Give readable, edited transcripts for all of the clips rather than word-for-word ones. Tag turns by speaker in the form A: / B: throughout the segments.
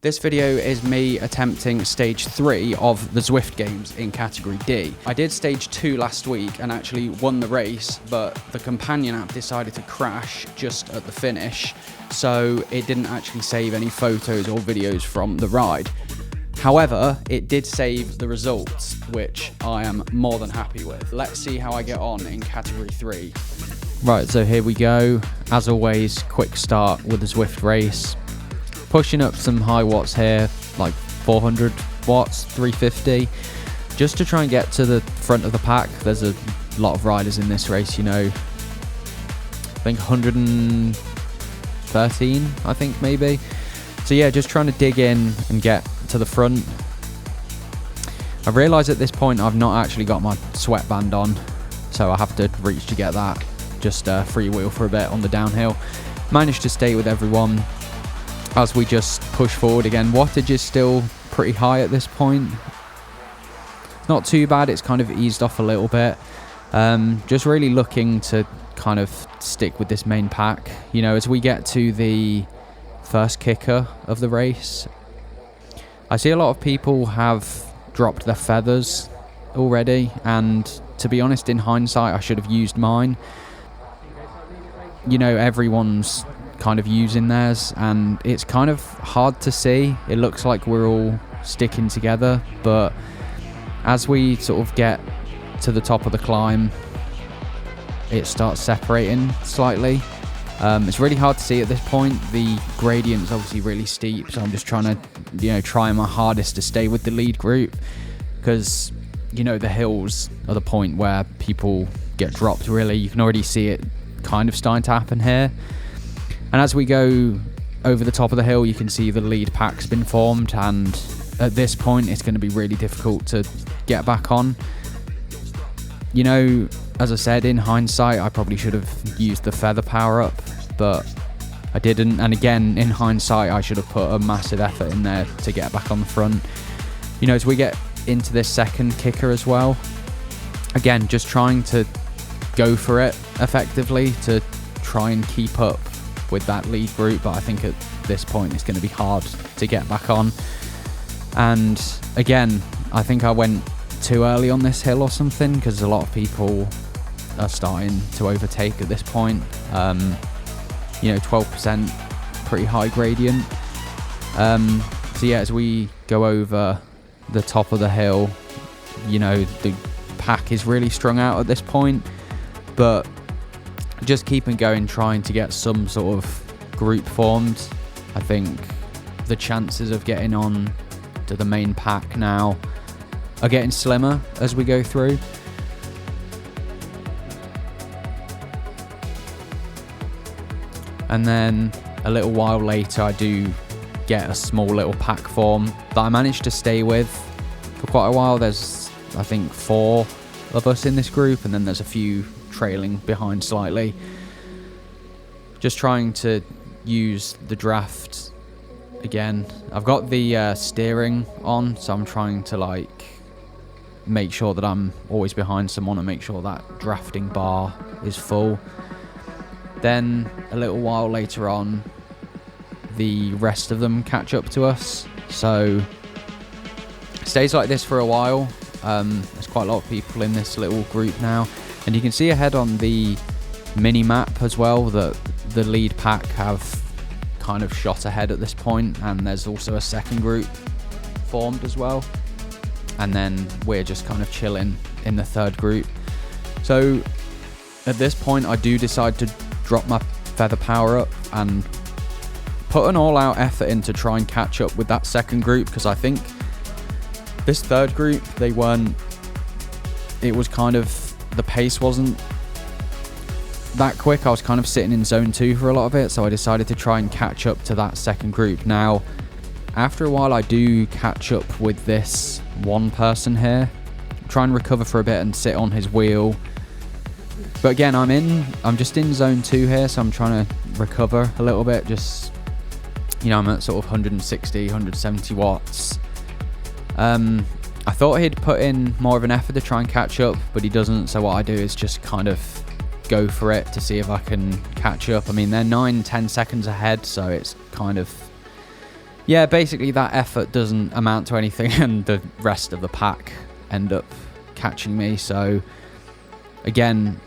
A: This video is me attempting stage 3 of the Zwift games in category D. I did stage 2 last week and actually won the race, but the companion app decided to crash just at the finish, so it didn't actually save any photos or videos from the ride. However, it did save the results, which I am more than happy with. Let's see how I get on in category 3. Right, so here we go. As always, quick start with the Zwift race. Pushing up some high watts here, like 400 watts, 350, just to try and get to the front of the pack. There's a lot of riders in this race, you know. I think 113, I think maybe. So yeah, just trying to dig in and get to the front. I realise at this point I've not actually got my sweatband on, so I have to reach to get that. Just freewheel for a bit on the downhill. Managed to stay with everyone as we just push forward again. Wattage is still pretty high at this point. Not too bad, it's kind of eased off a little bit. Just really looking to kind of stick with this main pack. You know, as we get to the first kicker of the race, I see a lot of people have dropped their feathers already, and to be honest, in hindsight, I should have used mine. You know, everyone's kind of using theirs, and it's kind of hard to see. It looks like we're all sticking together, but as we sort of get to the top of the climb, it starts separating slightly. It's really hard to see at this point. The gradient is obviously really steep, so I'm just trying to, you know, try my hardest to stay with the lead group, because, you know, the hills are the point where people get dropped, really. You can already see it kind of starting to happen here. And as we go over the top of the hill, you can see the lead pack's been formed, and at this point it's going to be really difficult to get back on. You know, as I said, in hindsight, I probably should have used the feather power up, but I didn't. And again, in hindsight, I should have put a massive effort in there to get back on the front. You know, as we get into this second kicker as well, again, just trying to go for it effectively to try and keep up with that lead group, but I think at this point it's going to be hard to get back on. And again, I think I went too early on this hill or something, because a lot of people are starting to overtake at this point. You know, 12%, pretty high gradient. So yeah, as we go over the top of the hill, you know, the pack is really strung out at this point, but just keeping going, trying to get some sort of group formed. I think the chances of getting on to the main pack now are getting slimmer as we go through. And then a little while later, I do get a small little pack form that I managed to stay with for quite a while. There's, I think, 4 of us in this group, and then there's a few trailing behind slightly. Just trying to use the draft again. I've got the steering on, so I'm trying to like make sure that I'm always behind someone and make sure that drafting bar is full. Then a little while later on, the rest of them catch up to us, so it stays like this for a while. There's quite a lot of people in this little group now, and you can see ahead on the mini map as well that the lead pack have kind of shot ahead at this point, and there's also a second group formed as well, and then we're just kind of chilling in the third group. So at this point I do decide to drop my feather power up and put an all-out effort in to try and catch up with that second group, because I think this third group, it was kind of, the pace wasn't that quick. I was kind of sitting in zone 2 for a lot of it, so I decided to try and catch up to that second group. Now, after a while, I do catch up with this one person here, try and recover for a bit and sit on his wheel. But again, I'm just in zone 2 here, so I'm trying to recover a little bit. Just, you know, I'm at sort of 160, 170 watts. I thought he'd put in more of an effort to try and catch up, but he doesn't. So what I do is just kind of go for it to see if I can catch up. I mean, they're 9-10 seconds ahead, so it's kind of, yeah, basically that effort doesn't amount to anything, and the rest of the pack end up catching me. So again,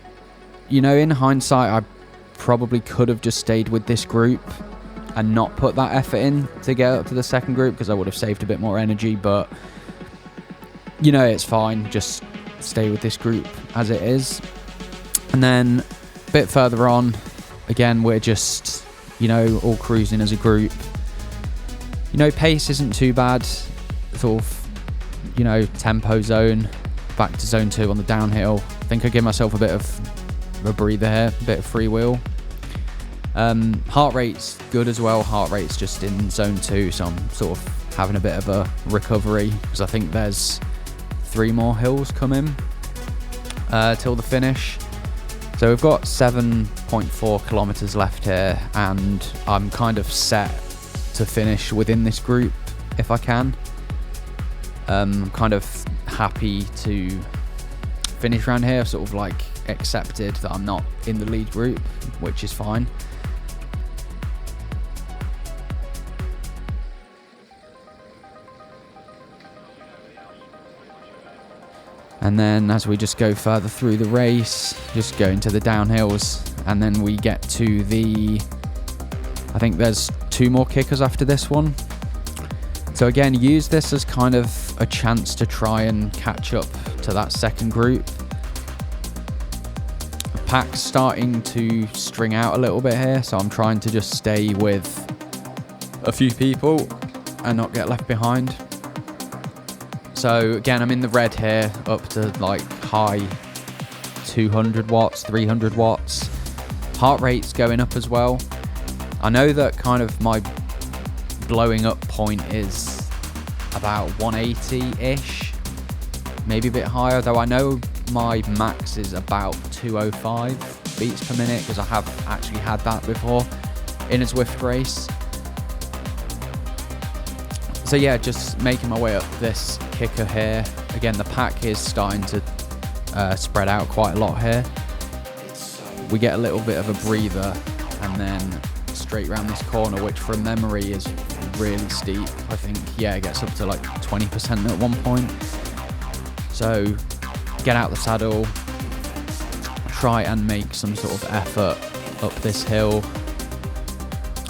A: you know, in hindsight, I probably could have just stayed with this group and not put that effort in to get up to the second group, because I would have saved a bit more energy. But you know, it's fine, just stay with this group as it is. And then a bit further on, again, we're just, you know, all cruising as a group. You know, pace isn't too bad, sort of, you know, tempo zone, back to zone 2 on the downhill. I think I give myself a bit of a breather here, a bit of freewheel. Heart rate's good as well. Heart rate's just in zone 2, so I'm sort of having a bit of a recovery, because I think there's 3 more hills coming till the finish. So we've got 7.4 kilometers left here, and I'm kind of set to finish within this group if I can. I'm kind of happy to finish around here. I've sort of like accepted that I'm not in the lead group, which is fine. And then as we just go further through the race, just go into the downhills, and then we get to the, I think there's 2 more kickers after this one. So again, use this as kind of a chance to try and catch up to that second group. The pack's starting to string out a little bit here, so I'm trying to just stay with a few people and not get left behind. So again, I'm in the red here, up to like high 200 watts, 300 watts. Heart rate's going up as well. I know that kind of my blowing up point is about 180-ish, maybe a bit higher, though I know my max is about 205 beats per minute, because I have actually had that before in a Zwift race. So yeah, just making my way up this kicker here. Again, the pack is starting to spread out quite a lot here. We get a little bit of a breather, and then straight around this corner, which from memory is really steep. I think, yeah, it gets up to like 20% at one point. So get out the saddle, try and make some sort of effort up this hill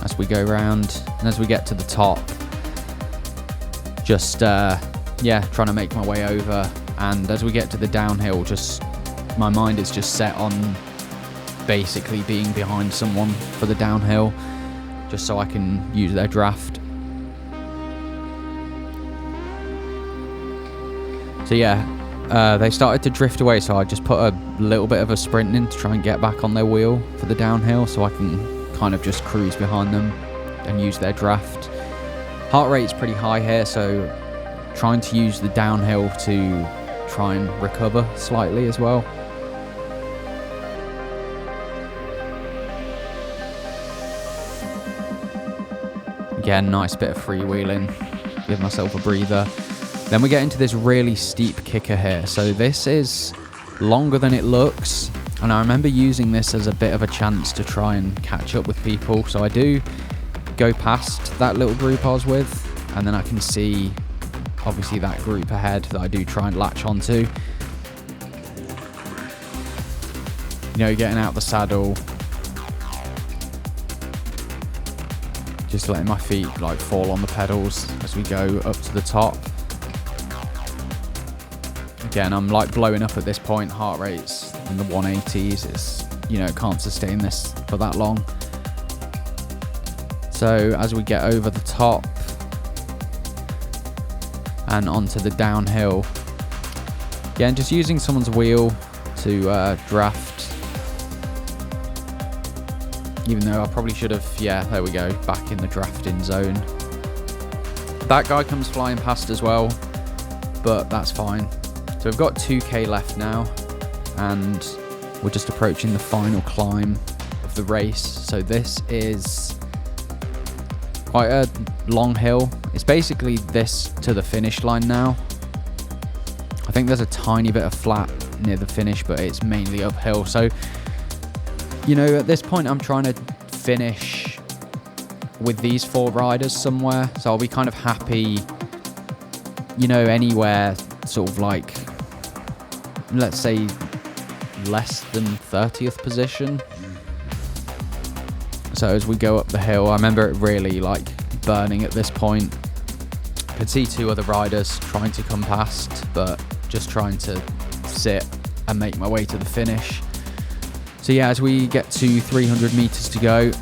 A: as we go around, and as we get to the top, just yeah, trying to make my way over. And as we get to the downhill, just my mind is just set on basically being behind someone for the downhill, just so I can use their draft. So yeah, they started to drift away, so I just put a little bit of a sprint in to try and get back on their wheel for the downhill, so I can kind of just cruise behind them and use their draft. Heart rate's pretty high here, so trying to use the downhill to try and recover slightly as well. Again, nice bit of freewheeling, give myself a breather. Then we get into this really steep kicker here. So this is longer than it looks, and I remember using this as a bit of a chance to try and catch up with people. So I do go past that little group I was with, and then I can see obviously that group ahead that I do try and latch onto. You know, getting out the saddle, just letting my feet like fall on the pedals as we go up to the top. Again, I'm like blowing up at this point. Heart rate's in the 180s. It's, you know, can't sustain this for that long. So as we get over the top and onto the downhill, again, just using someone's wheel to draft. Even though I probably should have, yeah, there we go, back in the drafting zone. That guy comes flying past as well, but that's fine. So we've got 2k left now, and we're just approaching the final climb of the race. So this is quite a long hill. It's basically this to the finish line now. I think there's a tiny bit of flat near the finish, but it's mainly uphill. So, you know, at this point I'm trying to finish with these 4 riders somewhere. So I'll be kind of happy, you know, anywhere sort of like, let's say, less than 30th position. So as we go up the hill, I remember it really like burning at this point. I could see 2 other riders trying to come past, but just trying to sit and make my way to the finish. So yeah, as we get to 300 meters to go,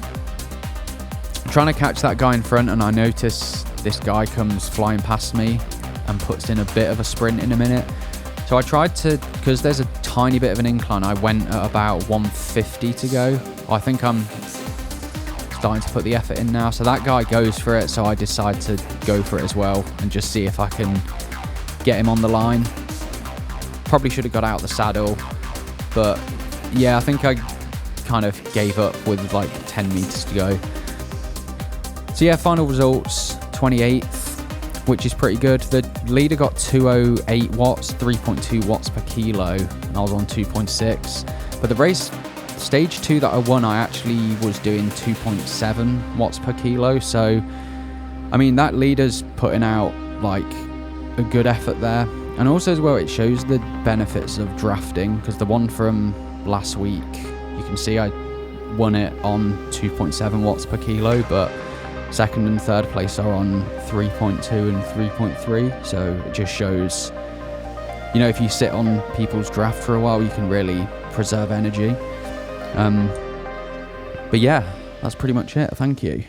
A: I'm trying to catch that guy in front, and I notice this guy comes flying past me and puts in a bit of a sprint in a minute. So I tried to, because there's a tiny bit of an incline, I went at about 150 to go. I think I'm starting to put the effort in now. So that guy goes for it, so I decide to go for it as well and just see if I can get him on the line. Probably should have got out the saddle, but yeah, I think I kind of gave up with like 10 meters to go. So yeah, final results, 28th, which is pretty good. The leader got 208 watts, 3.2 watts per kilo, and I was on 2.6. But the race, stage 2 that I won, I actually was doing 2.7 watts per kilo. So, I mean, that leader's putting out like a good effort there. And also as well, it shows the benefits of drafting, because the one from last week, you can see I won it on 2.7 watts per kilo, but second and third place are on 3.2 and 3.3. So it just shows, you know, if you sit on people's draft for a while, you can really preserve energy. But yeah, that's pretty much it. Thank you.